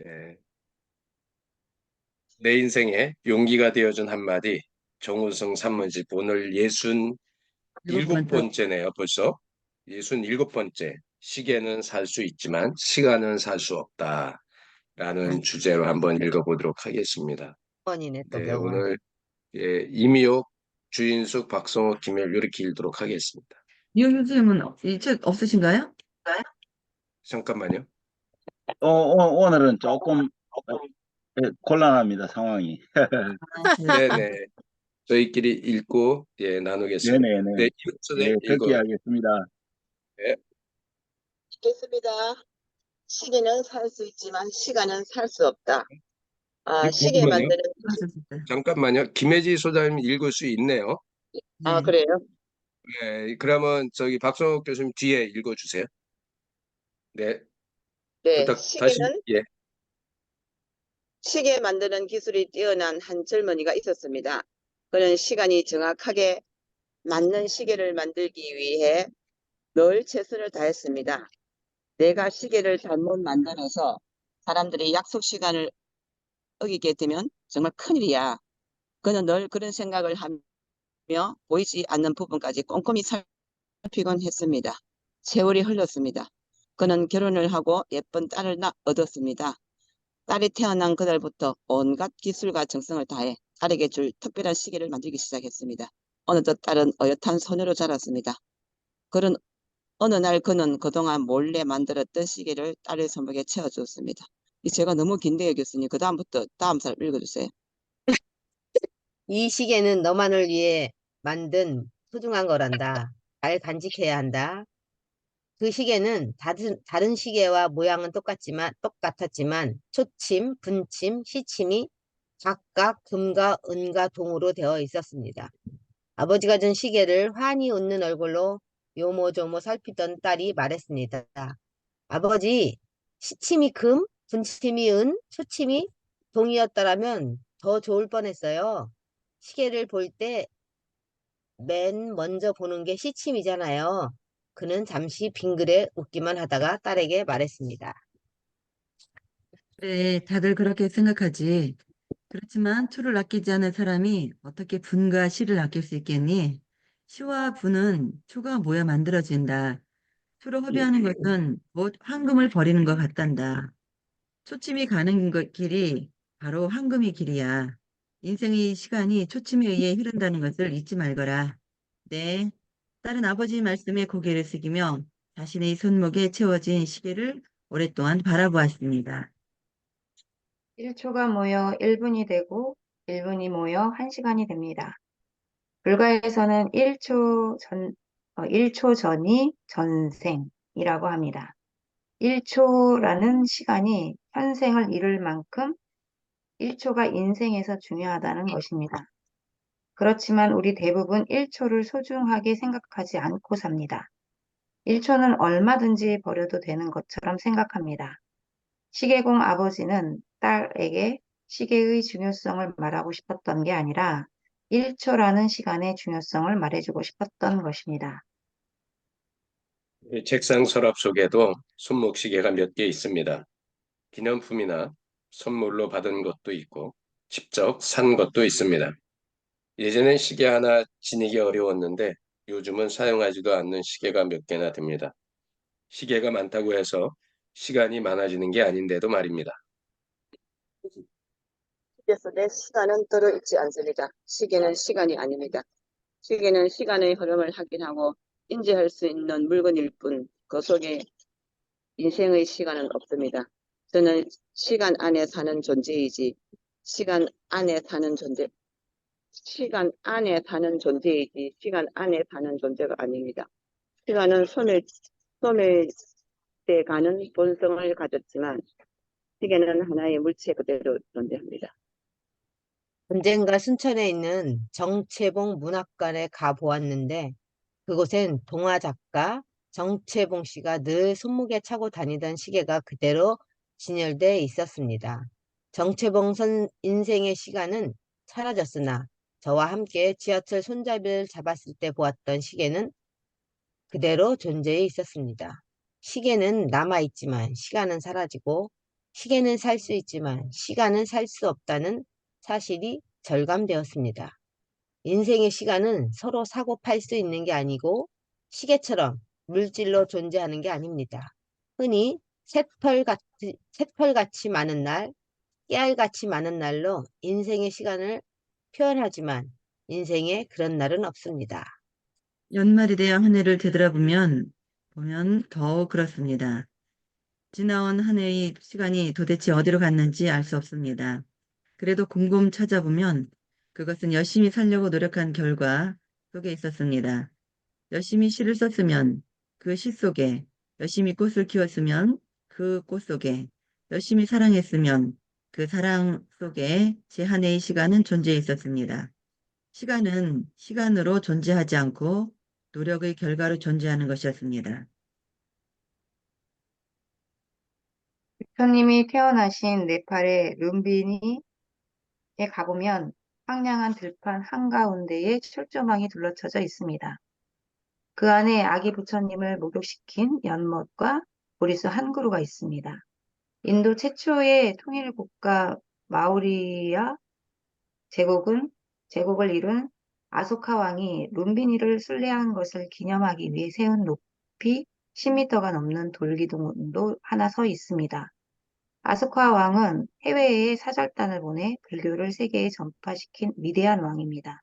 예, 내 인생에 용기가 되어준 한마디. 정우성 산문집 오늘 일곱 67번째네요, 번째. 벌써. 67번째. 시계는 살 수 있지만 시간은 살 수 없다. 아, 라는 주제로 한번 읽어보도록 하겠습니다. 번이네, 또 네, 명언. 오늘 이미옥, 주인숙, 박성호, 김일 이렇게 읽도록 하겠습니다. 이영규 선생님은 이 책 없으신가요? 잠깐만요. 오늘은 조금 어, 곤란합니다, 상황이. 네. 네네. 저희끼리 읽고 나누겠습니다. 네네네. 네, 예, 선생님 듣기 읽어요. 하겠습니다. 네, 읽겠습니다. 시계는 살 수 있지만 시간은 살 수 없다. 시계 잠깐만요. 만드는 하셨을 때. 잠깐만요. 김혜지 소장님 읽을 수 있네요. 네. 그래요? 네, 그러면 저기 박성욱 교수님 뒤에 읽어주세요. 네, 네, 다시, 시계 만드는 기술이 뛰어난 한 젊은이가 있었습니다. 그는 시간이 정확하게 맞는 시계를 만들기 위해 늘 최선을 다했습니다. 내가 시계를 잘못 만들어서 사람들이 약속 시간을 어기게 되면 정말 큰일이야. 그는 늘 그런 생각을 하며 보이지 않는 부분까지 꼼꼼히 살피곤 했습니다. 세월이 흘렀습니다. 그는 결혼을 하고 예쁜 딸을 얻었습니다. 딸이 태어난 그날부터 온갖 기술과 정성을 다해 딸에게 줄 특별한 시계를 만들기 시작했습니다. 어느덧 딸은 어엿한 소녀로 자랐습니다. 그런 어느 날 그는 그동안 몰래 만들었던 시계를 딸의 손목에 채워주었습니다. 이 제가 너무 긴데요, 교수님. 그 다음부터 다음 살 읽어주세요. 이 시계는 너만을 위해 만든 소중한 거란다. 잘 간직해야 한다. 그 시계는 다른 시계와 모양은 똑같았지만 초침, 분침, 시침이 각각 금과 은과 동으로 되어 있었습니다. 아버지가 준 시계를 환히 웃는 얼굴로 요모조모 살피던 딸이 말했습니다. 아버지, 시침이 금, 분침이 은, 초침이 동이었더라면 더 좋을 뻔했어요. 시계를 볼 때 맨 먼저 보는 게 시침이잖아요. 그는 잠시 빙그레 웃기만 하다가 딸에게 말했습니다. 그래, 다들 그렇게 생각하지. 그렇지만 투를 아끼지 않은 사람이 어떻게 분과 시를 아낄 수 있겠니? 시와 분은 투가 모여 만들어진다. 투를 허비하는 것은 곧 황금을 버리는 것 같단다. 초침이 가는 길이 바로 황금의 길이야. 인생의 시간이 초침에 의해 흐른다는 것을 잊지 말거라. 네. 딸은 아버지 말씀에 고개를 숙이며 자신의 손목에 채워진 시계를 오랫동안 바라보았습니다. 1초가 모여 1분이 되고 1분이 모여 1시간이 됩니다. 불가에서는 1초 전이 전생이라고 합니다. 1초라는 시간이 현생을 이룰 만큼 1초가 인생에서 중요하다는 것입니다. 그렇지만 우리 대부분 1초를 소중하게 생각하지 않고 삽니다. 1초는 얼마든지 버려도 되는 것처럼 생각합니다. 시계공 아버지는 딸에게 시계의 중요성을 말하고 싶었던 게 아니라 1초라는 시간의 중요성을 말해주고 싶었던 것입니다. 이 책상 서랍 속에도 손목시계가 몇 개 있습니다. 기념품이나 선물로 받은 것도 있고 직접 산 것도 있습니다. 예전엔 시계 하나 지니기 어려웠는데 요즘은 사용하지도 않는 시계가 몇 개나 됩니다. 시계가 많다고 해서 시간이 많아지는 게 아닌데도 말입니다. 그래서 내 시간은 들어있지 않습니다. 시계는 시간이 아닙니다. 시계는 시간의 흐름을 확인하고 인지할 수 있는 물건일 뿐, 그 속에 인생의 시간은 없습니다. 저는 시간 안에 사는 존재이지, 시간 안에 사는 존재, 시간 안에 사는 존재이지, 시간 안에 사는 존재가 아닙니다. 시간은 소멸돼 가는 본성을 가졌지만, 시계는 하나의 물체 그대로 존재합니다. 언젠가 순천에 있는 정채봉 문학관에 가보았는데 그곳엔 동화 작가 정채봉 씨가 늘 손목에 차고 다니던 시계가 그대로 진열돼 있었습니다. 정채봉 선 인생의 시간은 사라졌으나 저와 함께 지하철 손잡이를 잡았을 때 보았던 시계는 그대로 존재해 있었습니다. 시계는 남아있지만 시간은 사라지고 시계는 살 수 있지만 시간은 살 수 없다는 사실이 절감되었습니다. 인생의 시간은 서로 사고 팔 수 있는 게 아니고 시계처럼 물질로 존재하는 게 아닙니다. 흔히 샛펄같이 많은 날, 깨알같이 많은 날로 인생의 시간을 표현하지만 인생에 그런 날은 없습니다. 연말이 되어 한 해를 보면 더욱 그렇습니다. 지나온 한 해의 시간이 도대체 어디로 갔는지 알 수 없습니다. 그래도 곰곰 찾아보면 그것은 열심히 살려고 노력한 결과 속에 있었습니다. 열심히 시를 썼으면 그 시 속에, 열심히 꽃을 키웠으면 그 꽃 속에, 열심히 사랑했으면 그 사랑 속에 제 한 해의 시간은 존재해 있었습니다. 시간은 시간으로 존재하지 않고 노력의 결과로 존재하는 것이었습니다. 부처님이 태어나신 네팔의 룸비니에 가보면 황량한 들판 한가운데에 철조망이 둘러쳐져 있습니다. 그 안에 아기 부처님을 목욕시킨 연못과 보리수 한 그루가 있습니다. 인도 최초의 통일국가 마우리아 제국을 이룬 아소카 왕이 룸비니를 순례한 것을 기념하기 위해 세운 높이 10m가 넘는 돌기둥도 하나 서 있습니다. 아소카 왕은 해외에 사절단을 보내 불교를 세계에 전파시킨 위대한 왕입니다.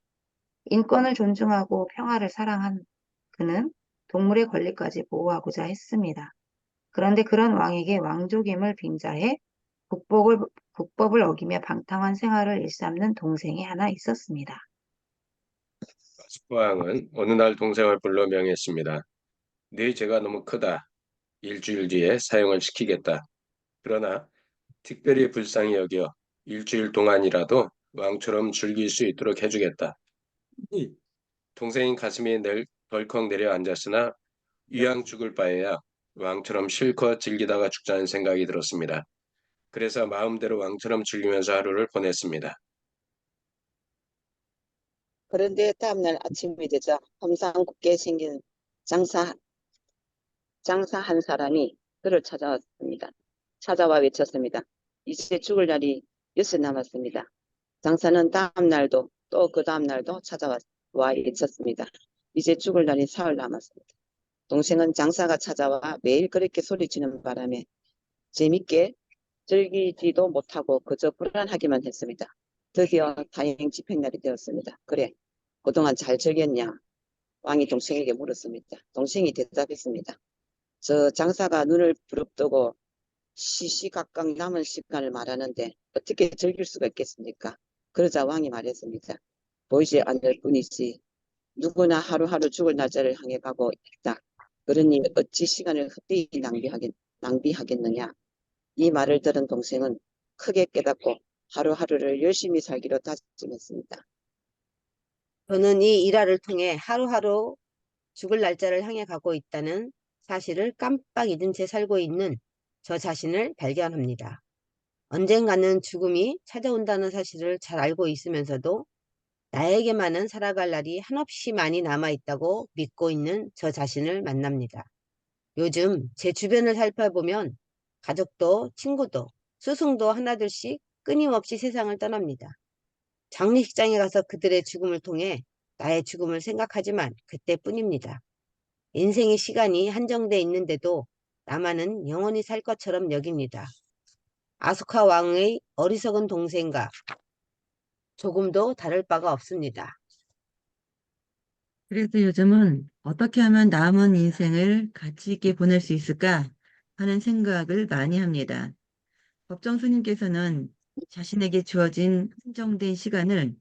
인권을 존중하고 평화를 사랑한 그는 동물의 권리까지 보호하고자 했습니다. 그런데 그런 왕에게 왕족임을 빙자해 국법을 어기며 방탕한 생활을 일삼는 동생이 하나 있었습니다. 숙부왕은 어느 날 동생을 불러 명했습니다. 네 죄가 너무 크다. 일주일 뒤에 사형을 시키겠다. 그러나 특별히 불쌍히 여겨 일주일 동안이라도 왕처럼 즐길 수 있도록 해주겠다. 동생인 가슴이 덜컥 내려앉았으나 이왕 죽을 바에야 왕처럼 실컷 즐기다가 죽자는 생각이 들었습니다. 그래서 마음대로 왕처럼 즐기면서 하루를 보냈습니다. 그런데 다음날 아침이 되자 험상궂게 생긴 장사 한 사람이 그를 찾아왔습니다. 찾아와 외쳤습니다. 이제 죽을 날이 6일 남았습니다. 장사는 다음 날도 또 그 다음 날도 찾아와 외쳤습니다. 이제 죽을 날이 4일 남았습니다. 동생은 장사가 찾아와 매일 그렇게 소리치는 바람에 재밌게 즐기지도 못하고 그저 불안하기만 했습니다. 드디어 다행 집행날이 되었습니다. 그래, 그동안 잘 즐겼냐? 왕이 동생에게 물었습니다. 동생이 대답했습니다. 저 장사가 눈을 부릅뜨고 시시각각 남은 시간을 말하는데 어떻게 즐길 수가 있겠습니까? 그러자 왕이 말했습니다. 보이지 않을 뿐이지 누구나 하루하루 죽을 날짜를 향해 가고 있다. 그러니 어찌 시간을 헛되이 낭비하겠느냐. 이 말을 들은 동생은 크게 깨닫고 하루하루를 열심히 살기로 다짐했습니다. 저는 이 일화를 통해 하루하루 죽을 날짜를 향해 가고 있다는 사실을 깜빡 잊은 채 살고 있는 저 자신을 발견합니다. 언젠가는 죽음이 찾아온다는 사실을 잘 알고 있으면서도 나에게만은 살아갈 날이 한없이 많이 남아있다고 믿고 있는 저 자신을 만납니다. 요즘 제 주변을 살펴보면 가족도 친구도 스승도 하나둘씩 끊임없이 세상을 떠납니다. 장례식장에 가서 그들의 죽음을 통해 나의 죽음을 생각하지만 그때뿐입니다. 인생의 시간이 한정돼 있는데도 나만은 영원히 살 것처럼 여깁니다. 아소카 왕의 어리석은 동생과 조금도 다를 바가 없습니다. 그래서 요즘은 어떻게 하면 남은 인생을 가치 있게 보낼 수 있을까 하는 생각을 많이 합니다. 법정 스님께서는 자신에게 주어진 한정된 시간을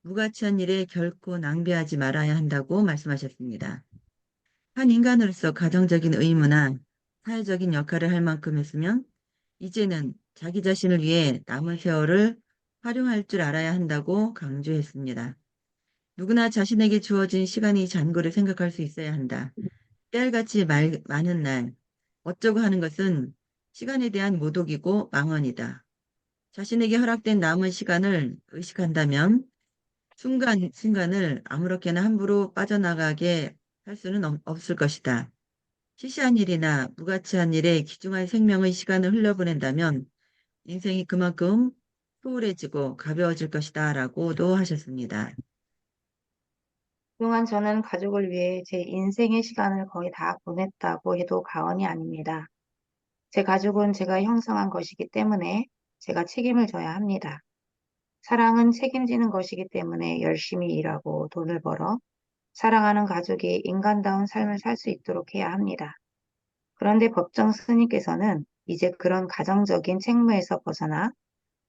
무가치한 일에 결코 낭비하지 말아야 한다고 말씀하셨습니다. 한 인간으로서 가정적인 의무나 사회적인 역할을 할 만큼 했으면 이제는 자기 자신을 위해 남은 세월을 활용할 줄 알아야 한다고 강조했습니다. 누구나 자신에게 주어진 시간이 잔고를 생각할 수 있어야 한다. 깨알같이 많은 날, 어쩌고 하는 것은 시간에 대한 모독이고 망언이다. 자신에게 허락된 남은 시간을 의식한다면 순간순간을 아무렇게나 함부로 빠져나가게 할 수는 없을 것이다. 시시한 일이나 무가치한 일에 귀중한 생명의 시간을 흘려보낸다면 인생이 그만큼 소홀해지고 가벼워질 것이다 라고도 하셨습니다. 그동안 저는 가족을 위해 제 인생의 시간을 거의 다 보냈다고 해도 과언이 아닙니다. 제 가족은 제가 형성한 것이기 때문에 제가 책임을 져야 합니다. 사랑은 책임지는 것이기 때문에 열심히 일하고 돈을 벌어 사랑하는 가족이 인간다운 삶을 살 수 있도록 해야 합니다. 그런데 법정 스님께서는 이제 그런 가정적인 책무에서 벗어나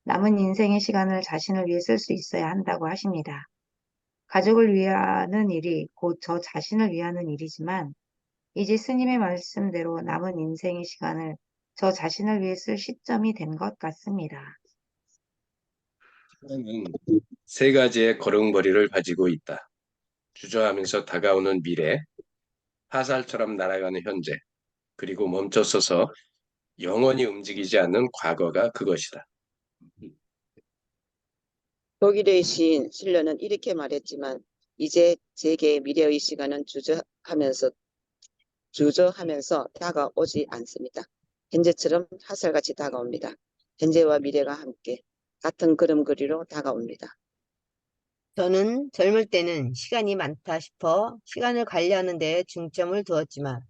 남은 인생의 시간을 자신을 위해 쓸 수 있어야 한다고 하십니다. 가족을 위하는 일이 곧 저 자신을 위하는 일이지만 이제 스님의 말씀대로 남은 인생의 시간을 저 자신을 위해 쓸 시점이 된 것 같습니다. 사람은 세 가지의 걸음걸이를 가지고 있다. 주저하면서 다가오는 미래, 화살처럼 날아가는 현재, 그리고 멈춰서서 영원히 움직이지 않는 과거가 그것이다. 독일의 시인 실러는 이렇게 말했지만 이제 제게 미래의 시간은 주저하면서 다가오지 않습니다. 현재처럼 화살같이 다가옵니다. 현재와 미래가 함께 같은 걸음걸이로 다가옵니다. 저는 젊을 때는 시간이 많다 싶어 시간을 관리하는 데 중점을 두었지만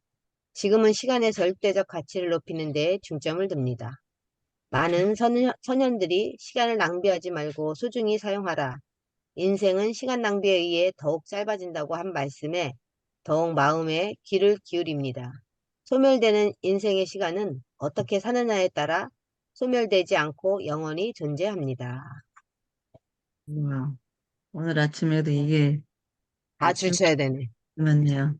지금은 시간의 절대적 가치를 높이는 데 중점을 둡니다. 많은 선현들이 시간을 낭비하지 말고 소중히 사용하라. 인생은 시간 낭비에 의해 더욱 짧아진다고 한 말씀에 더욱 마음에 귀를 기울입니다. 소멸되는 인생의 시간은 어떻게 사느냐에 따라 소멸되지 않고 영원히 존재합니다. 우와, 오늘 아침에도 이게 다 줄 쳐야 되네. 맞네요.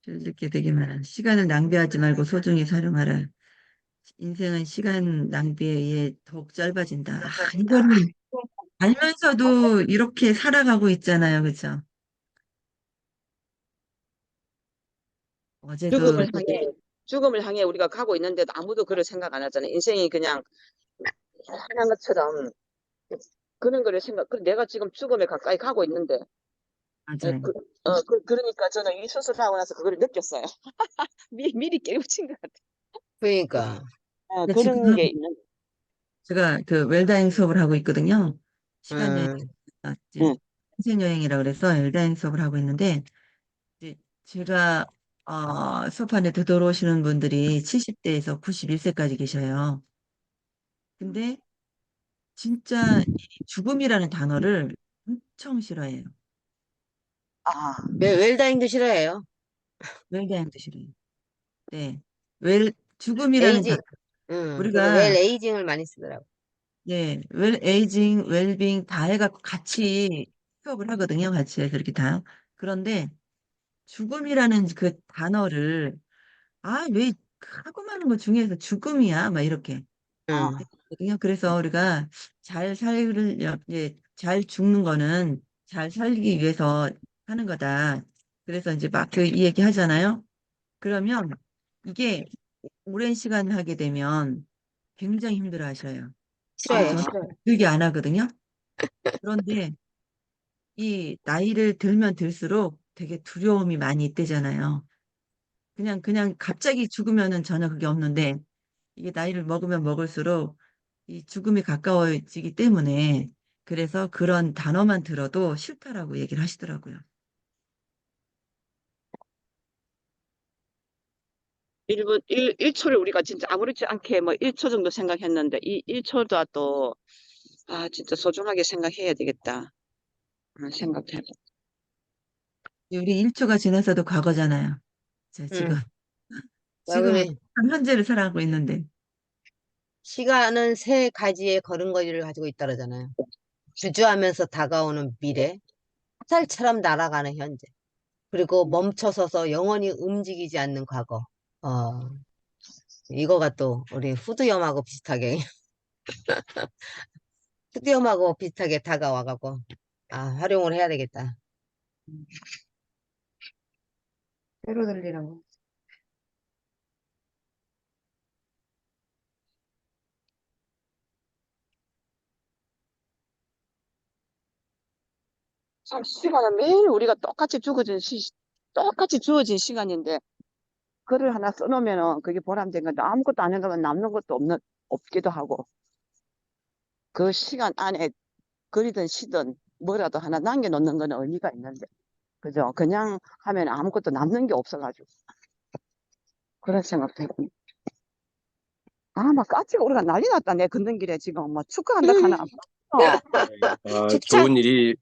이렇게 되게 많아. 시간을 낭비하지 말고 소중히 사용하라. 인생은 시간 낭비에 의해 더욱 짧아진다. 이거를 알면서도 이렇게 살아가고 있잖아요. 그죠? 어제도, 죽음을 향해 우리가 가고 있는데도 아무도 그럴 생각 안 하잖아요. 인생이 그냥 하는 것처럼 그런 거를 내가 지금 죽음에 가까이 가고 있는데, 맞아요. 그러니까 저는 이 수술하고 나서 그걸 느꼈어요. 미리 깨우친 것 같아요. 그러니까 근데 지금 그런 게 있는. 제가 그 웰다잉 수업을 하고 있거든요. 시간 여행, 음, 이제 인생 여행이라 그래서 웰다잉 수업을 하고 있는데, 이제 제가 수업 안에 들어오시는 분들이 70대에서 91세까지 계셔요. 근데 진짜 이 죽음이라는 단어를 엄청 싫어해요. 아, 웰다잉도 싫어해요. 웰다잉도 싫어해요. 네. 죽음이라는 에이징, 단어. 그래서 웰 우리가 에이징을 많이 쓰더라고. 네, 에이징, 웰빙 다 해갖고 같이 수업을 하거든요. 같이 해서 이렇게 다. 그런데 죽음이라는 그 단어를 왜 하고 많은 것 중에서 죽음이야? 막 이렇게 아, 음, 거든요. 그래서 우리가 잘 죽는 거는 잘 살기 위해서 하는 거다. 그래서 이제 막 이 얘기 하잖아요. 그러면 이게 오랜 시간 하게 되면 굉장히 힘들어 하셔요. 그래서 싫어해, 저는 싫어해. 길게 안 하거든요. 그런데 이 나이를 들면 들수록 되게 두려움이 많이 있대잖아요. 그냥 갑자기 죽으면은 전혀 그게 없는데 이게 나이를 먹으면 먹을수록 이 죽음이 가까워지기 때문에 그래서 그런 단어만 들어도 싫다라고 얘기를 하시더라고요. 1분, 1초를 우리가 진짜 아무렇지 않게 뭐 1초 정도 생각했는데, 이 1초도 또, 진짜 소중하게 생각해야 되겠다. 생각해. 우리 1초가 지나서도 과거잖아요. 지금 음, 지금 여기 현재를 살아가고 있는데 시간은 세 가지의 걸음걸이를 가지고 있다잖아요. 주저하면서 다가오는 미래, 화살처럼 날아가는 현재, 그리고 멈춰서서 영원히 움직이지 않는 과거. 어, 이거가 또 우리 후드염하고 비슷하게, 후드염하고 비슷하게 다가와가고, 활용을 해야 되겠다. 때로 들리는 거. 참, 시간은 매일 우리가 똑같이 주어진 시간인데, 글을 하나 써놓으면은 그게 보람된 건데 아무것도 안 해놓으면 남는 것도 없기도 하고 그 시간 안에 글이든 시든 뭐라도 하나 남겨놓는 거는 의미가 있는데 그죠? 그냥 하면 아무것도 남는 게 없어가지고 그런 생각도 해봅니 막 까치가 우리가 난리 났다. 내 걷는 길에 지금 뭐 축구한다 하나. 축차. 좋은 일이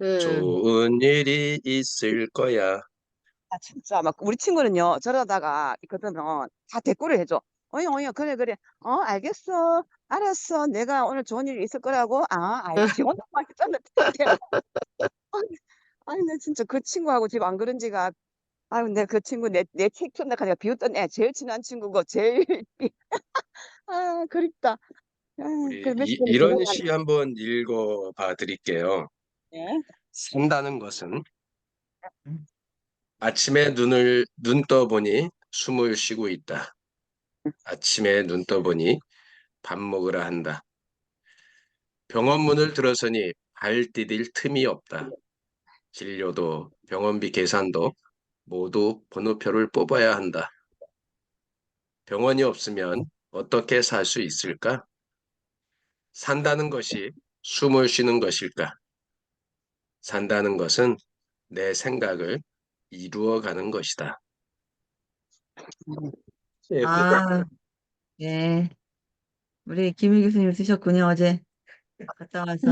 음. 좋은 일이 있을 거야. 진짜 막 우리 친구는요 저러다가 있거든은 다 대꾸를 해줘. 어이 어이 그래 그래 알겠어 알았어 내가 오늘 좋은 일이 있을 거라고 알지 혼자만 했잖아. 아니 나 진짜 그 친구하고 지금 안 그런 지가 아유 내 그 친구 내 책 켰나 내가 비웃던 애 제일 친한 친구고 제일 그립다. 그 우리 며칠 전에 이런 전화가 시 한번 읽어봐 드릴게요. 왔네. 산다는 것은 음. 아침에 눈 떠보니 숨을 쉬고 있다. 아침에 눈 떠보니 밥 먹으라 한다. 병원 문을 들어서니 발 디딜 틈이 없다. 진료도 병원비 계산도 모두 번호표를 뽑아야 한다. 병원이 없으면 어떻게 살 수 있을까? 산다는 것이 숨을 쉬는 것일까? 산다는 것은 내 생각을 이루어가는 것이다. 예, 아, 예. 우리 김희 교수님 쓰셨군요, 어제. 갔다 와서.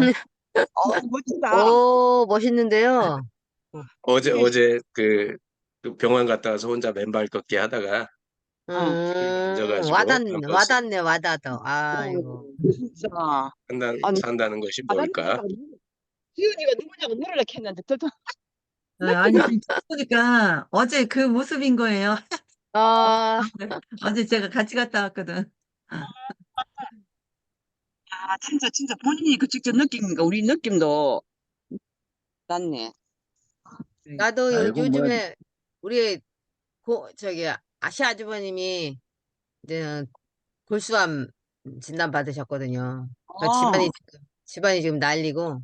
멋지다. 오, 멋있는데요. 어제 그 병원 갔다 와서 혼자 맨발 걷기 하다가 책을 던져가지고 한번 와닿네, 와닿아. 아이고. 진짜. 산다는 것이 나는 뭘까? 지은이가 누구냐고 물으려 했는데 또 아니, 지금 보니까 어제 그 모습인 거예요. 아, 어제 제가 같이 갔다 왔거든. 진짜 본인이 그 직접 느낀 거 우리 느낌도 났네. 나도 아이고, 뭐, 요즘에 우리 저기 아시 아주버님이 이제 골수암 진단 받으셨거든요. 그러니까 어, 집안이 지금 난리고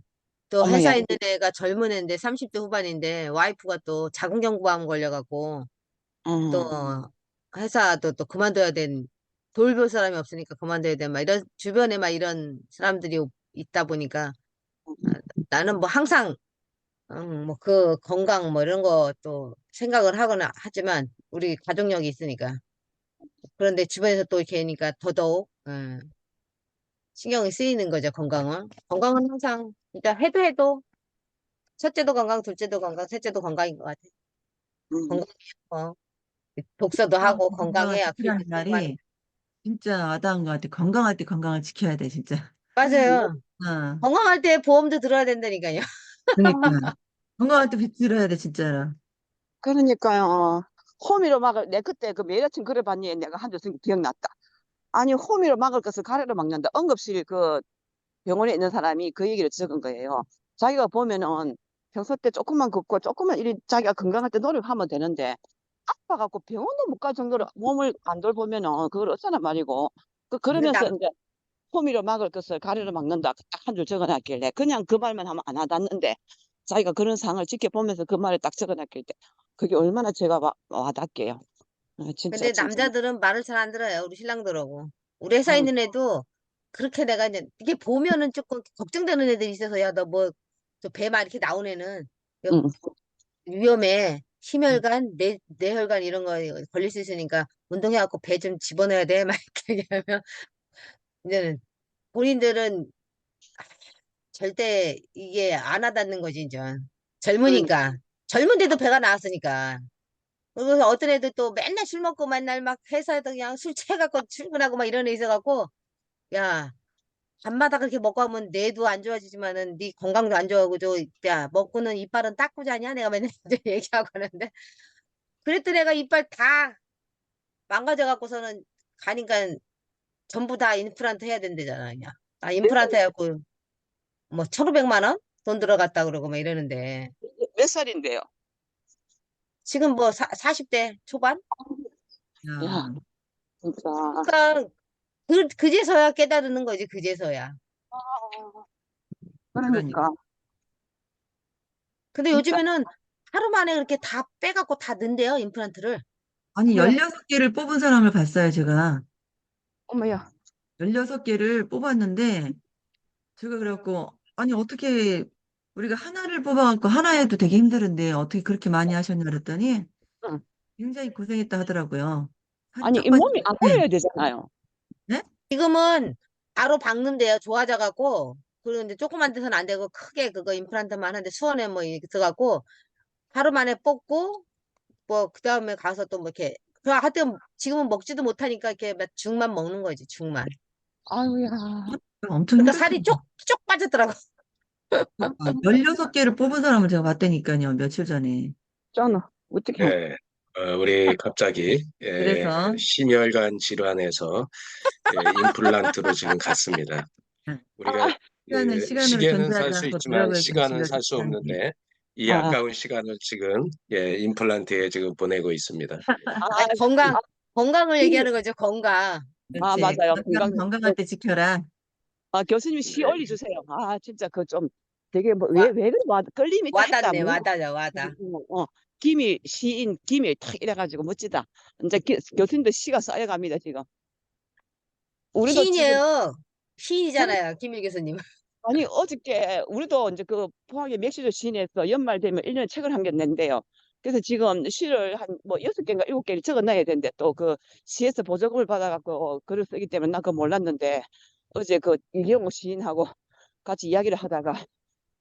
또 어머야. 회사 있는 애가 젊은 애인데 30대 후반인데 와이프가 또 자궁경부암 걸려갖고 또 음, 회사도 또 그만둬야 된 돌볼 사람이 없으니까 그만둬야 돼. 막 이런 주변에 막 이런 사람들이 있다 보니까 아, 나는 뭐 항상 뭐 그 건강 뭐 이런 거 또 생각을 하거나 하지만 우리 가족력이 있으니까 그런데 주변에서 또 이렇게 하니까 더더욱 신경이 쓰이는 거죠, 건강은. 건강은 항상, 일단 해도 첫째도 건강, 둘째도 건강, 셋째도 건강인 것 같아. 음. 건강해야, 독서도 하고 건강을 건강해야 지키라는 글도 쓰고 하는 말이 진짜 와닿은 것 같아. 건강할 때 건강을 지켜야 돼, 진짜. 맞아요. 어, 건강할 때 보험도 들어야 된다니까요. 그러니까. 건강할 때 빚 들어야 돼, 진짜로. 그러니까요. 호미로 막을 내 그때 그 매일 아침 글을 봤니 내가 한 줄 쓴 게 기억났다. 아니 호미로 막을 것을 가래로 막는다. 응급실 그 병원에 있는 사람이 그 얘기를 적은 거예요. 자기가 보면은 평소 때 조금만 걷고 조금만 이리 자기가 건강할 때 노력하면 되는데 아파갖고 병원도 못 갈 정도로 몸을 안 돌보면은 그걸 어쩌나 말이고 근데 그러면서 이제 호미로 막을 것을 가래로 막는다. 딱 한 줄 적어놨길래 그냥 그 말만 하면 안 와닿는데 자기가 그런 상황을 지켜보면서 그 말을 딱 적어놨길 때 그게 얼마나 제가 와닿게요. 진짜 근데 진짜. 남자들은 말을 잘 안 들어요. 우리 신랑들하고. 우리 회사 음, 있는 애도 그렇게 내가 이제 이게 보면은 조금 걱정되는 애들이 있어서 야, 너 뭐, 저 배만 이렇게 나온 애는 이거 음, 위험해. 심혈관, 뇌혈관 이런 거 걸릴 수 있으니까 운동해갖고 배 좀 집어넣어야 돼. 막 이렇게 얘기하면 이제는 본인들은 절대 이게 안 와닿는 거지, 이제. 그러니까. 젊으니까. 젊은데도 배가 나왔으니까. 그래서 어떤 애들 또 맨날 술 먹고 맨날 막 회사에서 그냥 술 취해갖고 출근하고 막 이런 애 있어갖고, 야, 밤마다 그렇게 먹고 하면 뇌도 안 좋아지지만은 네 건강도 안 좋아하고, 야, 먹고는 이빨은 닦고 자냐? 내가 맨날 이제 얘기하고 하는데. 그랬더니 내가 이빨 다 망가져갖고서는 가니까 전부 다 임플란트 해야 된대잖아, 그냥. 아, 임플란트 해갖고 뭐 1,500만 원? 돈 들어갔다 그러고 막 이러는데. 몇 살인데요? 지금 뭐 40대 초반? 야, 야, 진짜. 그러니까 그제서야 깨달는 거지, 그제서야. 그러니까. 그러니까. 근데 진짜. 요즘에는 하루 만에 그렇게 다 빼갖고 다 넣는데요, 임플란트를. 아니, 네. 16개를 뽑은 사람을 봤어요, 제가. 어머야. 16개를 뽑았는데, 제가 그래갖고, 아니, 어떻게, 우리가 하나를 뽑아갖고 하나 해도 되게 힘들은데, 어떻게 그렇게 많이 하셨냐 그랬더니, 응. 굉장히 고생했다 하더라고요. 살이 아니, 쫙 잇몸이 안 빠졌는데, 보여야 되잖아요. 네? 지금은 바로 박는데요. 좋아져갖고. 그런데 조그만 데서는 안 되고 크게 그거 임플란트만 하는데 수원에 뭐 이렇게 들어갖고 하루 만에 뽑고 뭐 그다음에 가서 또 뭐 이렇게 그 하여튼 지금은 먹지도 못하니까 이렇게 막 죽만 먹는 거지 죽만. 아유야. 엄청 그러니까 힘들었어요. 살이 쪽쪽 빠졌더라고. 16개를 뽑은 사람을 제가 봤다니까요, 며칠 전에. 저는 어떻게 예, 우리 갑자기 그래서, 심혈관 질환에서 임플란트로 지금 갔습니다. 우리가 시간으로 시계는 살 존재하지 수 않고 있지만 노력을 시간은 거칠러서 살 수 사는 게. 없는데 이 아, 아까운 시간을 지금 임플란트에 지금 보내고 있습니다. 아, 건강을 얘기하는 거죠 건강. 아, 그렇지. 맞아요. 건강할 때 지켜라. 교수님 시 네. 올려주세요. 아, 진짜 그 좀 되게 뭐 왜 그래 끌림이 딱 했다. 와닿네 뭐. 와닿아. 김일 시인 김일 탁 이래가지고 멋지다. 이제 교수님도 시가 쌓여갑니다 지금. 우리도 지금 시인이에요. 시인이잖아요 김일 교수님. 아니 어저께 우리도 이제 그 포항의 맥시조 시인에서 연말 되면 1년에 책을 한 개 낸대요. 그래서 지금 시를 한 뭐 6개인가 7개를 적어 놔야 되는데 또 그 시에서 보조금을 받아갖고 글을 쓰기 때문에 난 그거 몰랐는데 어제 그 이경호 시인하고 같이 이야기를 하다가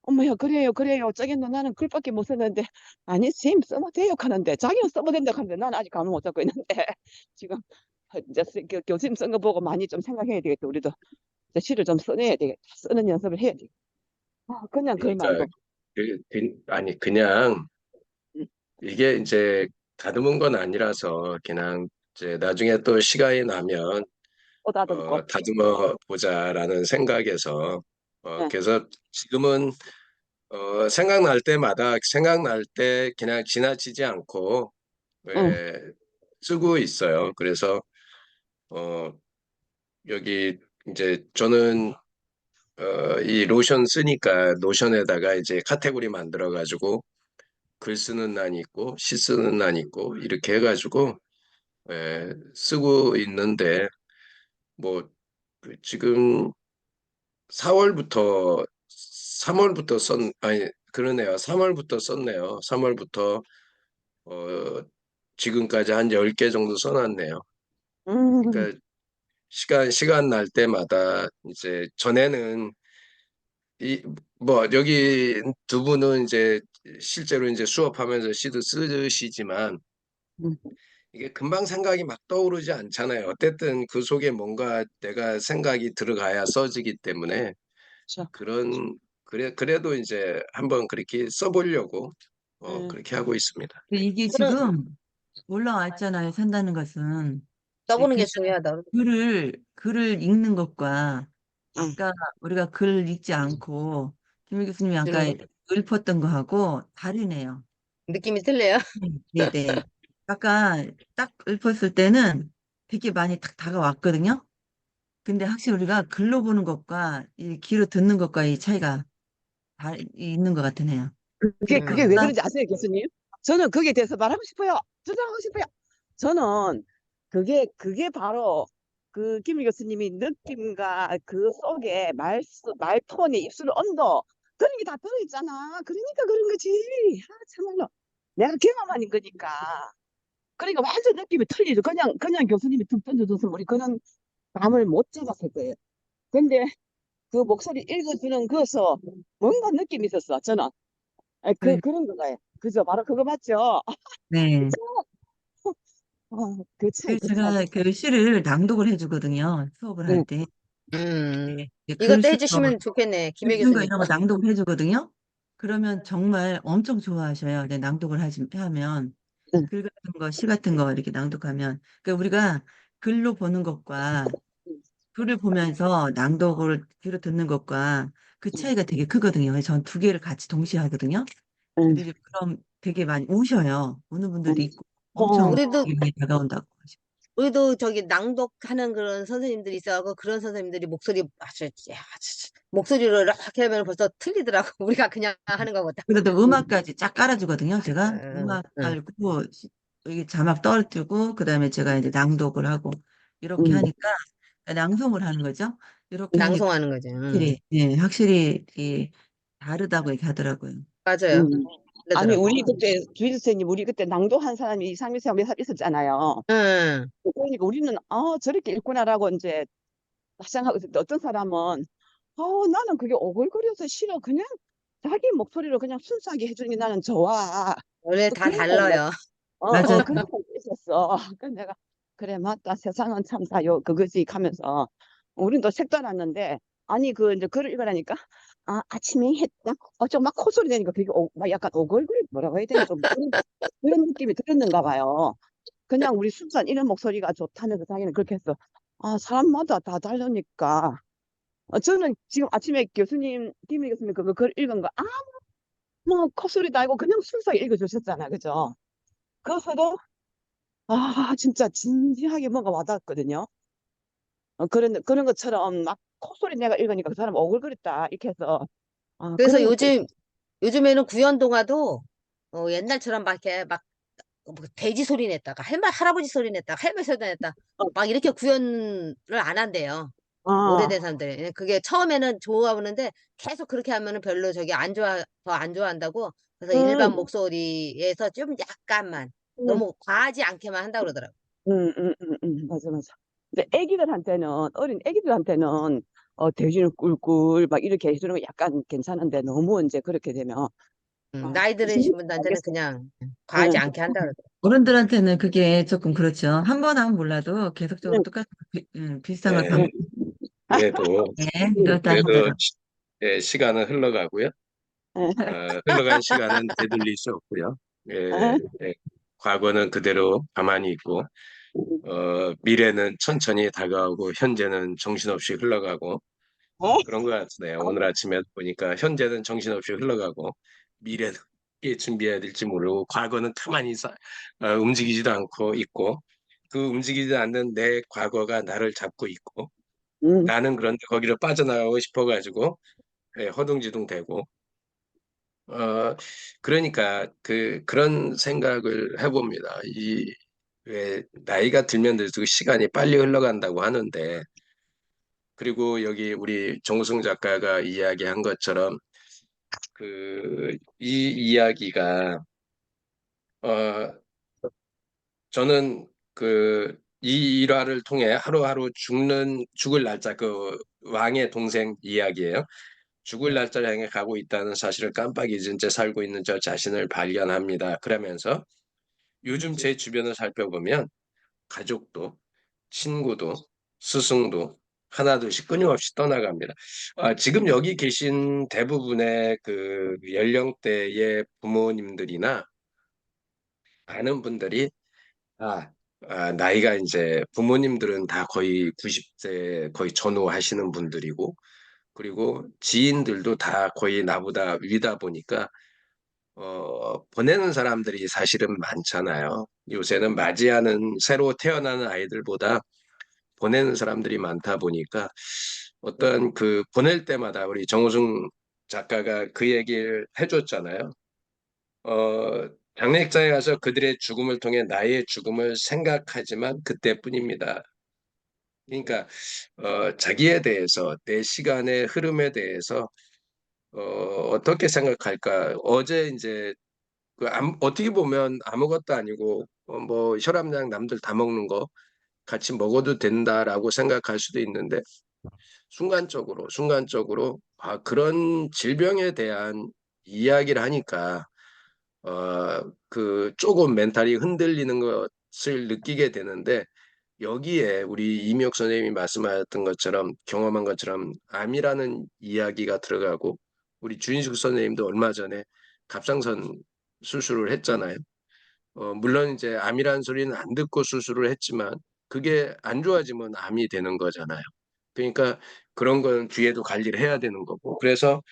어머야 그래요 저기는 나는 글밖에 못 썼는데 아니 선생님 써도 돼요 하는데 자기는 써도 된다 하는데 나는 아직 감을 못 잡고 있는데 지금 이제 교수님 쓴 거 보고 많이 좀 생각해야 되겠다. 우리도 이제 시를 좀 써내야 되겠다. 쓰는 연습을 해야 돼. 그냥 글 그러니까 말고. 아니 그냥 응. 이게 이제 다듬은 건 아니라서 그냥 이제 나중에 또 시간이 나면 다듬고. 다듬어 보자라는 생각에서 네. 그래서 지금은 생각날 때마다 생각날 때 그냥 지나치지 않고 응. 쓰고 있어요. 그래서 어, 여기 이제 저는 이 로션 쓰니까 노션에다가 이제 카테고리 만들어 가지고 글 쓰는 난 있고 시 쓰는 난 있고 이렇게 해가지고 쓰고 있는데 뭐 지금 4월부터 3월부터 아니 그러네요. 3월부터 썼네요. 3월부터 어 지금까지 한 10개 정도 써놨네요. 음. 그러니까 시간 날 때마다 이제 전에는 이 뭐 여기 두 분은 이제 실제로 이제 수업하면서 시도 쓰시지만 음. 이게 금방 생각이 막 떠오르지 않잖아요. 어쨌든 그 속에 뭔가 내가 생각이 들어가야 써지기 때문에 그렇죠. 그래도 이제 한번 그렇게 써보려고 음. 그렇게 하고 있습니다. 이게 그런 지금 올라왔잖아요, 산다는 것은. 써보는 게 그냥 중요하다. 글을 읽는 것과 응. 아까 우리가 글 읽지 않고 김일 교수님이 아까 주는 거. 읊었던 거하고 다르네요. 느낌이 틀려요. 네네. 아까 딱 읊었을 때는 되게 많이 딱 다가왔거든요. 근데 확실히 우리가 글로 보는 것과 이 귀로 듣는 것과 이 차이가 있는 것 같으네요. 그게 왜 그러니까 그런지 아세요, 교수님? 저는 거기에 대해서 말하고 싶어요. 주장하고 싶어요. 저는 그게 바로 그 김일 교수님이 느낌과 그 속에 말 톤에 입술 온도 그런 게 다 들어있잖아. 그러니까 그런 거지. 참말로 내가 경험하는 거니까. 그러니까 완전 느낌이 틀리죠. 그냥 교수님이 툭 던져줘서 우리 그런 감을 못 잡았을 거예요. 근데 그 목소리 읽어주는 거서 뭔가 느낌이 있었어. 저는 그런 거가요. 그죠? 바로 그거 맞죠? 네. 그 차이, 그래서 그 차이. 제가 그 시를 낭독을 해주거든요. 수업을 할 응. 때. 네. 이것도 글 해주시면 좋겠네 김일 쓴 거 교수님. 이런 거 낭독을 해주거든요. 그러면 정말 엄청 좋아하셔요. 네, 낭독을 하면 응. 글 같은 거, 시 같은 거 이렇게 낭독하면. 그러니까 우리가 글로 보는 것과 글을 보면서 낭독을 귀로 듣는 것과 그 차이가 되게 크거든요. 그래서 전 두 개를 같이 동시에 하거든요. 응. 근데 이제 그럼 되게 많이 우셔요. 우는 분들도 응. 있고 엄청 우리도 많이 다가온다고 하시고. 우리도 저기 낭독하는 그런 선생님들이 있어서 그런 선생님들이 목소리를 이렇게 하면 벌써 틀리더라고. 우리가 그냥 하는 거보다. 그래도 음악까지 쫙 깔아주거든요. 제가 응, 음악 응. 깔고 이게 자막 떨어뜨고 그다음에 제가 이제 낭독을 하고 이렇게 하니까 낭송을 하는 거죠. 이렇게 하니까 낭송하는 거죠. 확실히 예, 확실히 이 다르다고 얘기하더라고요. 맞아요. 음. 아니, 그러더라고요. 우리 그때, 주희 선생님, 우리 그때 낭독한 사람이 이상민 쌤 몇사 있었잖아요. 응. 그러니까 우리는, 저렇게 읽구나라고 이제 생각하고 있었는데 어떤 사람은, 나는 그게 오글거려서 싫어. 그냥 자기 목소리로 그냥 순수하게 해주는 게 나는 좋아. 원래 또 다 그런 사람, 달라요. 맞아요. 그런 사람 있었어. 그래서 내가, 그래, 맞다. 세상은 참 다요. 그거지. 하면서. 우린 또 색달았는데, 아니, 이제 글을 읽으라니까, 아침에 했다? 좀 막 콧소리 내니까 그게 막 약간 오글거리, 뭐라고 해야 되나? 좀 그런 느낌이 들었는가 봐요. 그냥 우리 순수한 이런 목소리가 좋다면서 자기는 그렇게 했어. 사람마다 다 다르니까. 저는 지금 아침에 교수님, 김희 교수님 그거 글 읽은 거, 뭐, 콧소리 달고 그냥 순수하게 읽어주셨잖아요. 그죠? 그래서도, 진짜 진지하게 뭔가 와닿았거든요. 그런 것처럼 막 콧소리 내가 읽으니까 그 사람 오글거렸다. 이렇게 해서, 그래서 그런 것도, 요즘에는 구연동화도 옛날처럼 막 이렇게 막 뭐 돼지 소리 냈다가 할아버지 소리 냈다가 할머니 소리 냈다가 어, 막 이렇게 구현을 안 한대요. 어, 오래된 사람들이. 그게 처음에는 좋아하는데 계속 그렇게 하면은 별로 저기 더 안 좋아한다고. 그래서 일반 음, 목소리에서 좀 약간만 음, 너무 과하지 않게만 한다고 그러더라고. 맞아, 맞아. 근데 어린 애기들한테는, 돼지는 꿀꿀 막 이렇게 해주는 거 약간 괜찮은데 너무 이제 그렇게 되면, 나이 무슨 들으신 분들한테는 알겠어. 그냥 과하지 응, 않게 한다고 그러더라고. 어른들한테는 그게 조금 그렇죠. 한 번 하면 몰라도 계속적으로 응, 똑같은 비슷한 걸 예, 반복해 그래도 그렇다는 그래도 거죠. 예, 시간은 흘러가고요. 흘러간 시간은 되돌릴 수 없고요. 예, 응, 예, 과거는 그대로 가만히 있고 미래는 천천히 다가오고 현재는 정신없이 흘러가고 응, 그런 것 같네요. 오늘 아침에 보니까 현재는 정신없이 흘러가고 미래는 어떻게 준비해야 될지 모르고 과거는 가만히 움직이지도 않고 있고 그 움직이지 않는 내 과거가 나를 잡고 있고 응. 나는 그런데 거기로 빠져나가고 싶어가지고 허둥지둥대고 그러니까 그런 생각을 해봅니다. 왜 나이가 들면 들수록 시간이 빨리 흘러간다고 하는데 그리고 여기 우리 정우승 작가가 이야기한 것처럼 이 이야기가 어 저는 이 일화를 통해 하루하루 죽을 날짜 왕의 동생 이야기예요. 죽을 날짜를 향해 가고 있다는 사실을 깜빡 잊은 채 살고 있는 저 자신을 발견합니다. 그러면서 요즘 제 주변을 살펴보면 가족도 친구도 스승도 하나둘씩 끊임없이 떠나갑니다. 지금 여기 계신 대부분의 그 연령대의 부모님들이나 아는 분들이 나이가 이제 부모님들은 다 거의 90세 거의 전후하시는 분들이고 그리고 지인들도 다 거의 나보다 위다 보니까 보내는 사람들이 사실은 많잖아요. 요새는 맞이하는 새로 태어나는 아이들보다 보내는 사람들이 많다 보니까 어떤 보낼 때마다 우리 정우승 작가가 그 얘기를 해줬잖아요. 장례식장에 가서 그들의 죽음을 통해 나의 죽음을 생각하지만 그때뿐입니다. 그러니까 자기에 대해서 내 시간의 흐름에 대해서 어떻게 생각할까? 어제 이제 어떻게 보면 아무것도 아니고 뭐 혈압약 남들 다 먹는 거 같이 먹어도 된다라고 생각할 수도 있는데 순간적으로 그런 질병에 대한 이야기를 하니까 조금 멘탈이 흔들리는 것을 느끼게 되는데 여기에 우리 이미옥 선생님이 말씀하셨던 것처럼 경험한 것처럼 암이라는 이야기가 들어가고 우리 주인숙 선생님도 얼마 전에 갑상선 수술을 했잖아요. 물론 이제 암이라는 소리는 안 듣고 수술을 했지만 그게 안 좋아지면 암이 되는 거잖아요. 그러니까 그런 건 뒤에도 관리를 해야 되는 거고. 그래서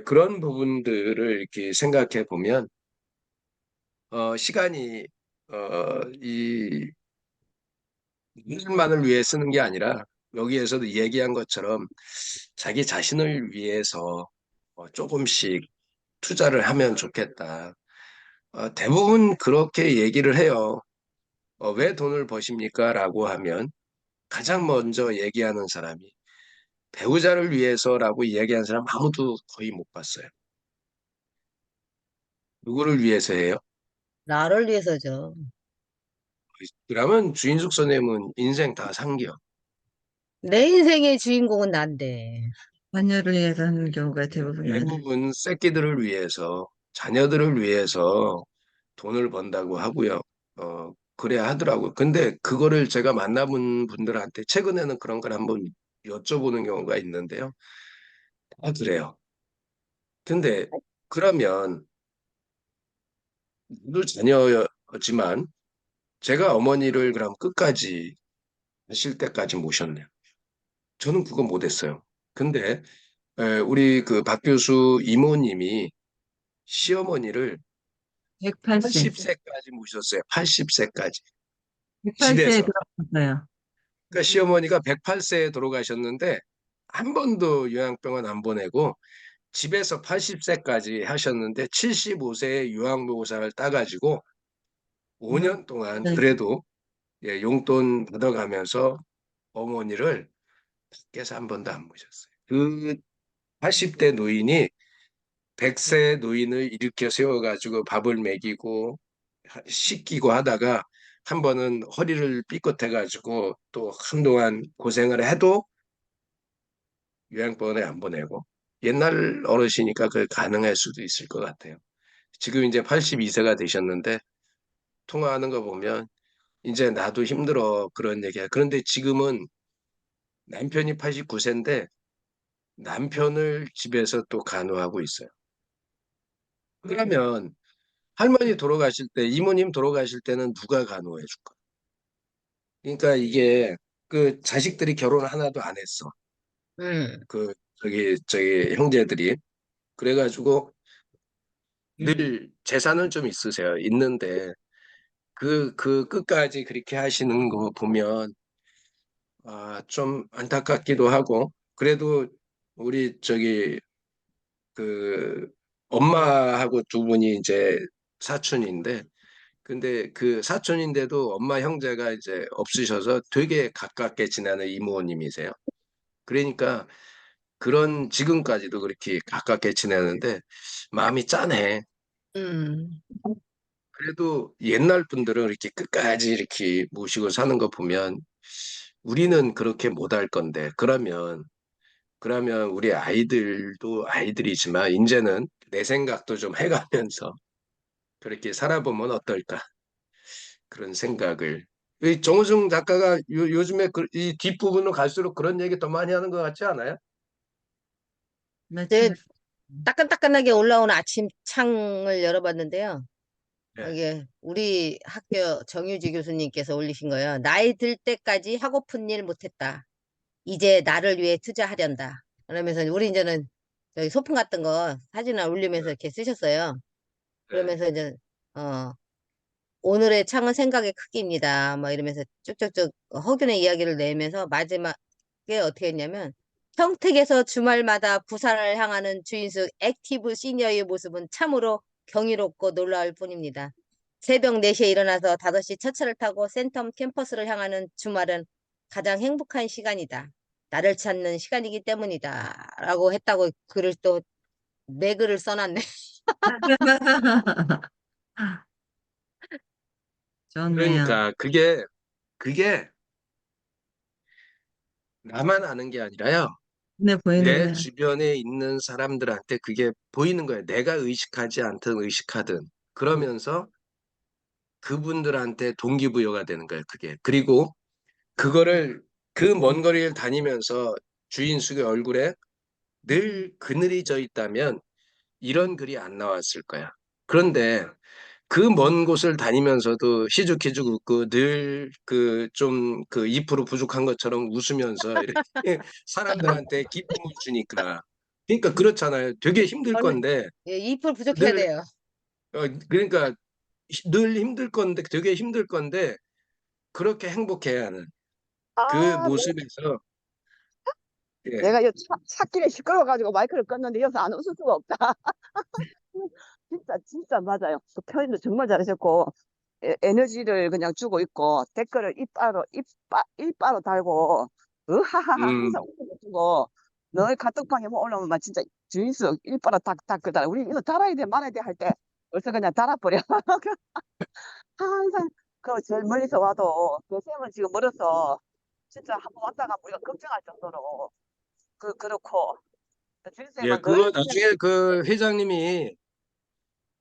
그런 부분들을 이렇게 생각해 보면 시간이 이 일만을 위해 쓰는 게 아니라 여기에서도 얘기한 것처럼 자기 자신을 위해서 조금씩 투자를 하면 좋겠다. 대부분 그렇게 얘기를 해요. 왜 돈을 버십니까? 라고 하면 가장 먼저 얘기하는 사람이 배우자를 위해서라고 이야기하는 사람 아무도 거의 못 봤어요. 누구를 위해서 해요? 나를 위해서죠. 그러면 주인숙 선생님은 인생 다 상겨. 내 인생의 주인공은 난데. 자녀를 위해서 하는 경우가 대부분 많아요. 대부분 새끼들을 위해서, 자녀들을 위해서 돈을 번다고 하고요. 그래야 하더라고요. 근데 그거를 제가 만나본 분들한테 최근에는 그런 걸 한번 여쭤보는 경우가 있는데요. 다 그래요. 근데 그러면 늘 자녀지만 제가 어머니를 그럼 끝까지 하실 때까지 모셨네요. 저는 그거 못했어요. 근데 우리 그 박 교수 이모님이 시어머니를 180, 80세까지 모셨어요. 80세까지. 108세에 집에서. 들어갔어요. 그러니까 시어머니가 108세에 돌아가셨는데 한 번도 요양병원 안 보내고 집에서 80세까지 하셨는데 75세에 요양보호사를 따가지고 5년 동안 네. 그래도 용돈 받아가면서 어머니를 밖에서 한 번도 안 모셨어요. 그 80대 노인이 100세 노인을 일으켜 세워가지고 밥을 먹이고 씻기고 하다가 한 번은 허리를 삐끗해가지고 또 한동안 고생을 해도 요양병원에 안 보내고 옛날 어르시니까 그 가능할 수도 있을 것 같아요. 지금 이제 82세가 되셨는데 통화하는 거 보면 이제 나도 힘들어 그런 얘기야. 그런데 지금은 남편이 89세인데 남편을 집에서 또 간호하고 있어요. 그러면 할머니 돌아가실 때, 이모님 돌아가실 때는 누가 간호해 줄까? 그러니까 이게 그 자식들이 결혼 하나도 안 했어. 음. 그 저기 형제들이 그래가지고 늘 재산은 좀 있으세요. 있는데 그 끝까지 그렇게 하시는 거 보면 좀 안타깝기도 하고 그래도 우리 저기 그 엄마하고 두 분이 이제 사촌인데 근데 그 사촌인데도 엄마 형제가 이제 없으셔서 되게 가깝게 지내는 이모님이세요. 그러니까 그런 지금까지도 그렇게 가깝게 지내는데 마음이 짠해. 음. 그래도 옛날 분들은 이렇게 끝까지 이렇게 모시고 사는 거 보면 우리는 그렇게 못 할 건데 그러면 우리 아이들도 아이들이지만 이제는 내 생각도 좀 해가면서 그렇게 살아보면 어떨까 그런 생각을 이 정우승 작가가 요즘에 이 뒷부분으로 갈수록 그런 얘기 더 많이 하는 것 같지 않아요? 마침 제 따끈따끈하게 올라온 아침 창을 열어봤는데요. 네. 이게 우리 학교 정유지 교수님께서 올리신 거예요. 나이 들 때까지 하고픈 일 못했다. 이제 나를 위해 투자하련다. 그러면서 우리 이제는 저기 소품 같은 거 사진을 올리면서 이렇게 쓰셨어요. 네. 그러면서 이제 어 오늘의 창은 생각의 크기입니다. 막 이러면서 쭉쭉쭉 허균의 이야기를 내면서 마지막에 어떻게 했냐면 평택에서 주말마다 부산을 향하는 주인숙 액티브 시니어의 모습은 참으로 경이롭고 놀라울 뿐입니다. 새벽 4시에 일어나서 5시 첫 차를 타고 센텀 캠퍼스를 향하는 주말은 가장 행복한 시간이다. 나를 찾는 시간이기 때문이다. 라고 했다고 글을 또 내 글을 써놨네. 좋네요. 그러니까 그게 나만 아는 게 아니라요. 눈에 내 보이는구나. 주변에 있는 사람들한테 그게 보이는 거예요. 내가 의식하지 않든 의식하든. 그러면서 그분들한테 동기부여가 되는 거예요. 그게. 그리고 그거를 그 먼 거리를 다니면서 주인숙의 얼굴에 늘 그늘이 져 있다면 이런 글이 안 나왔을 거야. 그런데 그 먼 곳을 다니면서도 희죽희죽 웃고 늘 그 좀 그 2% 부족한 것처럼 웃으면서 이렇게 사람들한테 기쁨을 주니까 그러니까 그렇잖아요. 되게 힘들 저는 건데 예, 2% 부족해야 늘 돼요. 그러니까 늘 힘들 건데 되게 힘들 건데 그렇게 행복해야 하는 그 아, 모습에서 예, 내가 이 찾길래 시끄러워가지고 마이크를 껐는데 여기서 안 웃을 수가 없다. 진짜, 진짜 맞아요. 그 표현도 정말 잘하셨고. 에너지를 그냥 주고 있고 댓글을 이빠로 달고 으하하하 음, 항상 웃어주고 너희 카톡방에 뭐 올라오면 막 진짜 주인수 일바로 탁탁 그달 우리 이거 달아야 돼 말아야 돼 할 때 벌써 그냥 달아버려. 항상 그 제일 멀리서 와도 그 쌤은 지금 멀어서 진짜 한번 왔다가 우리가 걱정할 정도로 그렇고 예, 주인쌤은 늘 그거 나중에 그 회장님이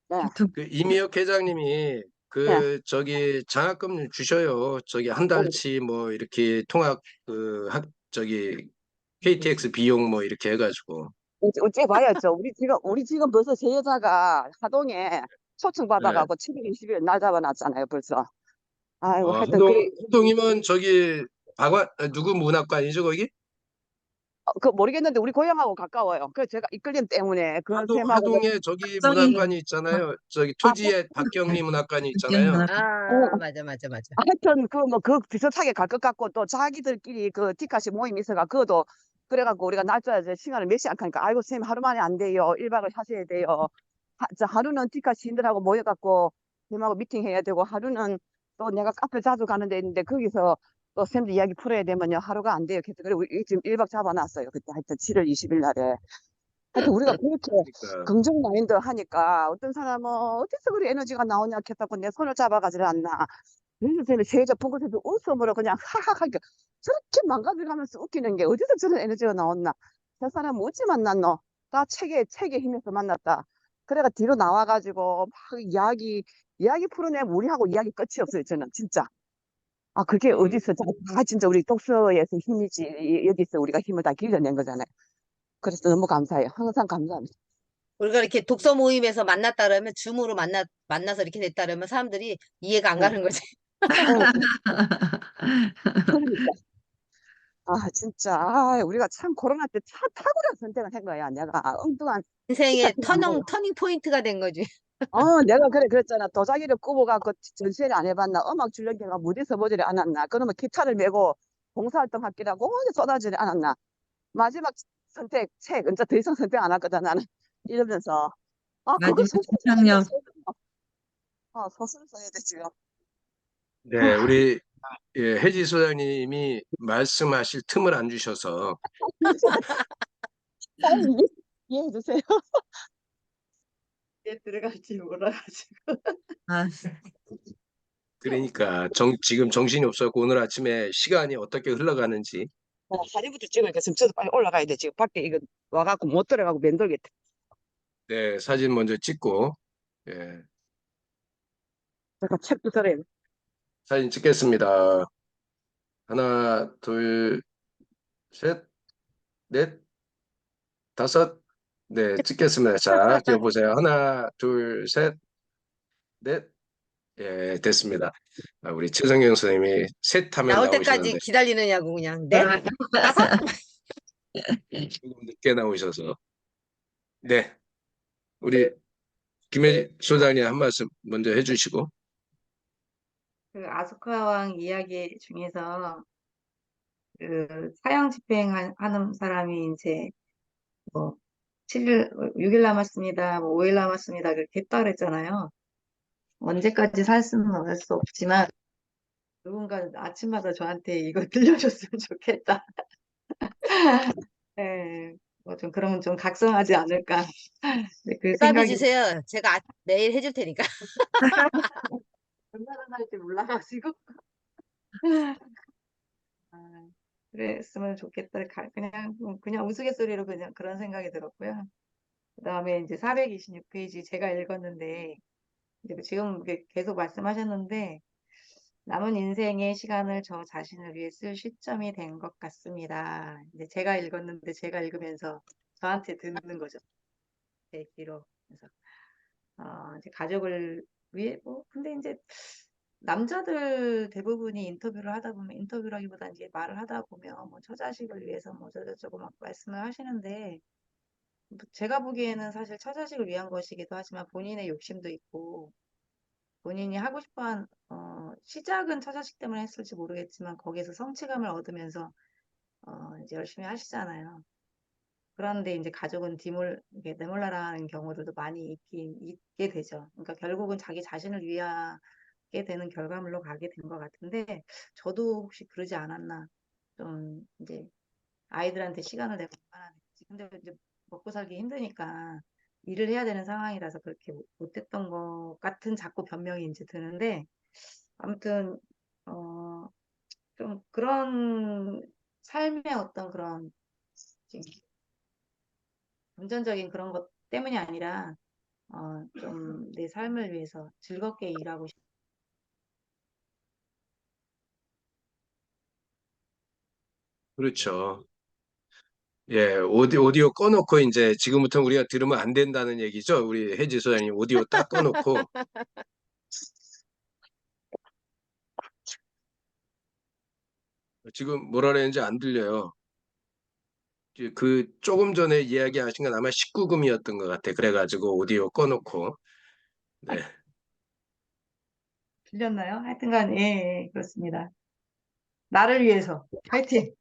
네, 유튜브 그 이미혁 회장님이 네. 그 저기 장학금 주셔요. 저기 한 달치 뭐 이렇게 통학 그 학 저기 KTX 비용 뭐 이렇게 해가지고. 어째 봐야죠. 우리 지금 벌써 제 여자가 하동에 초청 예. 받아가고 7일, 20일 날 잡아놨잖아요, 벌써. 아이고, 하여튼, 하동이면 저기 누구 문학관이죠 거기? 그 모르겠는데 우리 고향하고 가까워요. 그 제가 이끌림 때문에 그런 셈하고, 하동에 저기 정이 문학관이 있잖아요. 저기 아, 토지의 박경리 문학관이 있잖아요. 문학 아, 맞아, 맞아, 맞아. 하여튼 그 비슷하게 갈 것 같고 또 자기들끼리 그 티카시 모임 있어가 그것도 그래갖고 우리가 날짜 이제 시간을 몇 시간 하니까 아이고 선생님 하루 만에 안 돼요. 1박을 하셔야 돼요. 하루는 티카시 시인들하고 모여갖고 님하고 미팅해야 되고 하루는 또 내가 카페 자주 가는 데 있는데 거기서 또 쌤들 이야기 풀어야 되면요 하루가 안 돼요. 그래서 그래 우리 지금 1박 잡아놨어요. 그때 하여튼 7월 20일 날에. 하여튼 우리가 그렇게 그러니까 긍정 마인드 하니까 어떤 사람은 어디서 그리 에너지가 나오냐 했다고 내 손을 잡아가지를 않나. 선생님이 세자 보고서도 웃음으로 그냥 하하하니까 저렇게 망가져가면서 웃기는 게 어디서 저런 에너지가 나왔나. 저 사람 어찌 만났노? 다 책에 힘에서 만났다. 그래가 뒤로 나와가지고 막 이야기 풀어내면 우리하고 이야기 끝이 없어요. 저는 진짜. 아 그게 음, 어디서 다 진짜 우리 독서에서 힘이지 여기서 우리가 힘을 다 길러낸 거잖아요. 그래서 너무 감사해요. 항상 감사합니다. 우리가 이렇게 독서 모임에서 만났다 그러면 줌으로 만나서 이렇게 됐다 그러면 사람들이 이해가 안 응, 가는 거지. 응, 그러니까. 아, 진짜. 아, 우리가 참 코로나 때 탁월한 선택을 한 거야. 내가 엉뚱한 티켓 인생의 안 보고. 터닝 포인트가 된 거지. 내가 그랬잖아. 도자기를 꾸보갖고 전시회를 안 해봤나. 음악 줄넘기가 무대 서보지를 않았나. 그러면 기타를 메고 봉사활동 학기라고 어디 쏟아지를 않았나. 마지막 선택, 책. 이제 더 이상 선택 안 할 거다, 나는. 이러면서. 아, 그거 마지막 소설 써야 돼, 집중력. 소설. 소설 써야 돼, 지금. 네, 우리 예, 혜지 소장님이 말씀하실 틈을 안 주셔서 빨리 이해해 주세요. 에 들어갈지 몰라가지고. 아, 그러니까 지금 정신이 없었고 오늘 아침에 시간이 어떻게 흘러가는지 사진부터 찍으니까 지금 저도 빨리 올라가야 돼. 지금 밖에 이거 와갖고 못 들어가고 맴돌겠다. 네, 사진 먼저 찍고 예, 잠깐 책도 들어야 돼. 사진 찍겠습니다. 하나, 둘, 셋, 넷, 다섯. 네, 찍겠습니다. 자, 여보세요. 하나, 둘, 셋, 넷. 예, 됐습니다. 우리 최성경 선생님이 셋 하면 나올 때까지 나오시는데 기다리느냐고 그냥 넷, 다섯. 조금 늦게 나오셔서 네, 우리 김혜지 소장님 한 말씀 먼저 해주시고 그 아소카 왕 이야기 중에서 그 사형 집행하는 사람이 이제 뭐 7일, 6일 남았습니다. 뭐 5일 남았습니다. 그렇게 했다 그랬잖아요. 언제까지 살 수는 없을 수 없지만 누군가 아침마다 저한테 이거 들려줬으면 좋겠다. 예, 뭐좀 그러면 좀 각성하지 않을까. 네, 그 대답이 생각이 주세요. 제가 내일 해줄 테니까. 얼마나 날지 몰라가지고. 아, 그랬으면 좋겠다. 그냥 우스갯소리로 그냥 그런 생각이 들었고요. 그다음에 이제 426페이지 제가 읽었는데 이제 지금 계속 말씀하셨는데 남은 인생의 시간을 저 자신을 위해 쓸 시점이 된 것 같습니다. 이제 제가 읽었는데 제가 읽으면서 저한테 듣는 거죠. 제 귀로. 그래서 이제 가족을 위해 근데 이제 남자들 대부분이 인터뷰라기보다 이제 말을 하다 보면 뭐 처자식을 위해서 뭐 저저저고 막 말씀을 하시는데 뭐 제가 보기에는 사실 처자식을 위한 것이기도 하지만 본인의 욕심도 있고 본인이 하고 싶어한 시작은 처자식 때문에 했을지 모르겠지만 거기에서 성취감을 얻으면서 이제 열심히 하시잖아요. 그런데 이제 가족은 이게 내몰라라는 경우들도 많이 있게 되죠. 그러니까 결국은 자기 자신을 되는 결과물로 가게 된 것 같은데, 저도 혹시 그러지 않았나. 좀 이제 아이들한테 시간을 내가 얼마나 냈지. 근데 이제 먹고 살기 힘드니까 일을 해야 되는 상황이라서 그렇게 못했던 것 같은 자꾸 변명이 이제 드는데, 아무튼 어, 좀 그런 삶의 어떤 그런 지금 금전적인 그런 것 때문이 아니라 좀 내 삶을 위해서 즐겁게 일하고 싶. 그렇죠. 예, 오디오 꺼놓고 이제 지금부터 우리가 들으면 안 된다는 얘기죠. 우리 혜지 소장님 오디오 딱 꺼놓고 지금 뭐라 그랬는지 안 들려요. 그 조금 전에 이야기하신 건 아마 19금이었던 것 같아. 그래가지고 오디오 꺼놓고 네, 들렸나요? 하여튼간 예, 그렇습니다. 나를 위해서 파이팅.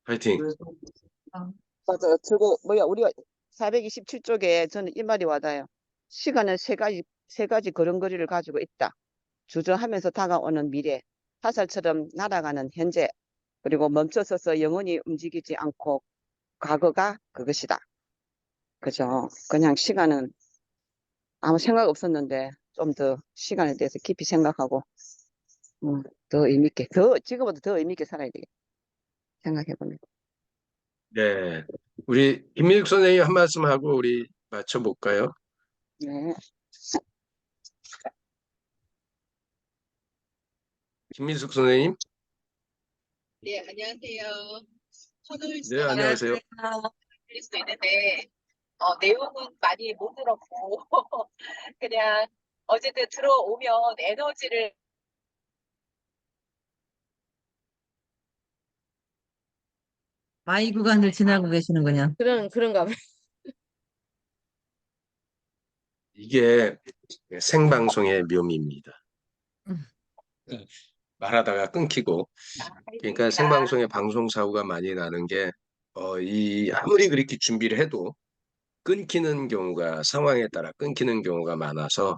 파이팅. 어, 맞아요. 저거 뭐야 우리가 427쪽에 저는 이 말이 와닿아요. 시간은 세 가지 걸음걸이를 가지고 있다. 주저하면서 다가오는 미래, 화살처럼 날아가는 현재, 그리고 멈춰서서 영원히 움직이지 않고 과거가 그것이다. 그죠? 그냥 시간은 아무 생각 없었는데 좀 더 시간에 대해서 깊이 생각하고 더 의미 있게, 지금보다 더 의미 있게 살아야 되겠다 생각해 봅니다. 네, 우리 김민숙 선생님 한 말씀 하고 우리 맞춰볼까요? 네. 김민숙 선생님. 네, 안녕하세요. 저는 네, 제가 안녕하세요. 드릴 수도 있는데, 내용은 많이 못 들었고, 그냥 어쨌든 들어오면 에너지를 Y 구간을 지나고 계시는군요. 그런가 봐요. 이게 생방송의 묘미입니다. 음. 말하다가 끊기고 그러니까 생방송에 방송 사고가 많이 나는 게 아무리 그렇게 준비를 해도 끊기는 경우가 상황에 따라 끊기는 경우가 많아서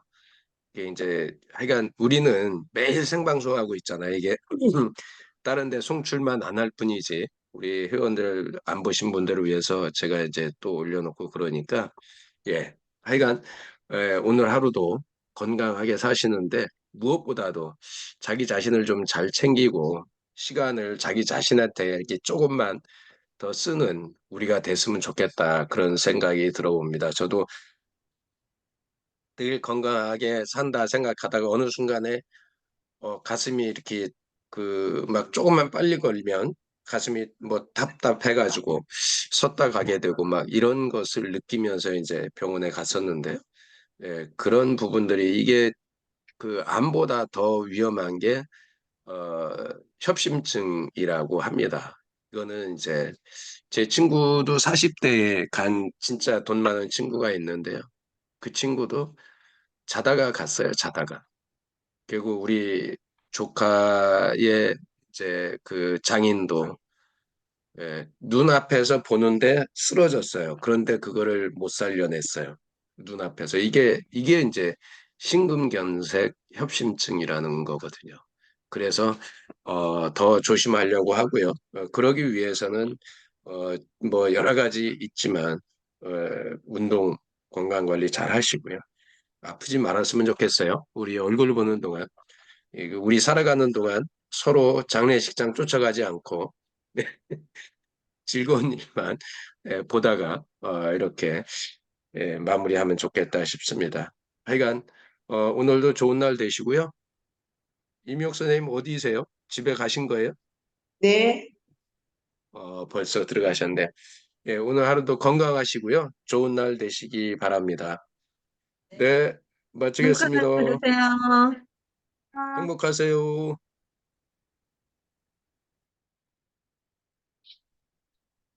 이게 이제 하여간 우리는 매일 생방송하고 있잖아요. 이게 다른 데 송출만 안 할 뿐이지 우리 회원들 안 보신 분들을 위해서 제가 이제 또 올려놓고 그러니까 예 하여간 오늘 하루도 건강하게 사시는데 무엇보다도 자기 자신을 좀 잘 챙기고 시간을 자기 자신한테 이렇게 조금만 더 쓰는 우리가 됐으면 좋겠다 그런 생각이 들어봅니다. 저도 늘 건강하게 산다 생각하다가 어느 순간에 가슴이 이렇게 그 막 조금만 빨리 걸리면 가슴이 뭐 답답해가지고 섰다 가게 되고 막 이런 것을 느끼면서 이제 병원에 갔었는데 그런 부분들이 이게 그 암보다 더 위험한 게 어, 협심증이라고 합니다. 이거는 이제 제 친구도 40대에 간 진짜 돈 많은 친구가 있는데요. 그 친구도 자다가 갔어요. 자다가. 결국 우리 조카의 이제 그 장인도 눈앞에서 보는데 쓰러졌어요. 그런데 그거를 못 살려냈어요. 눈앞에서. 이게 이제 심근경색 협심증이라는 거거든요. 그래서 더 조심하려고 하고요. 그러기 위해서는 뭐 여러 가지 있지만 어, 운동 건강 관리 잘 하시고요. 아프지 말았으면 좋겠어요. 우리 얼굴 보는 동안, 우리 살아가는 동안 서로 장례식장 쫓아가지 않고 즐거운 일만 보다가 이렇게 마무리하면 좋겠다 싶습니다. 하여간 오늘도 좋은 날 되시고요. 임yok 선생님 어디세요? 집에 가신 거예요? 네. 벌써 들어가셨네. 오늘 하루도 건강하시고요. 좋은 날 되시기 바랍니다. 네, 행복한 마치겠습니다. 하루 되세요. 행복하세요.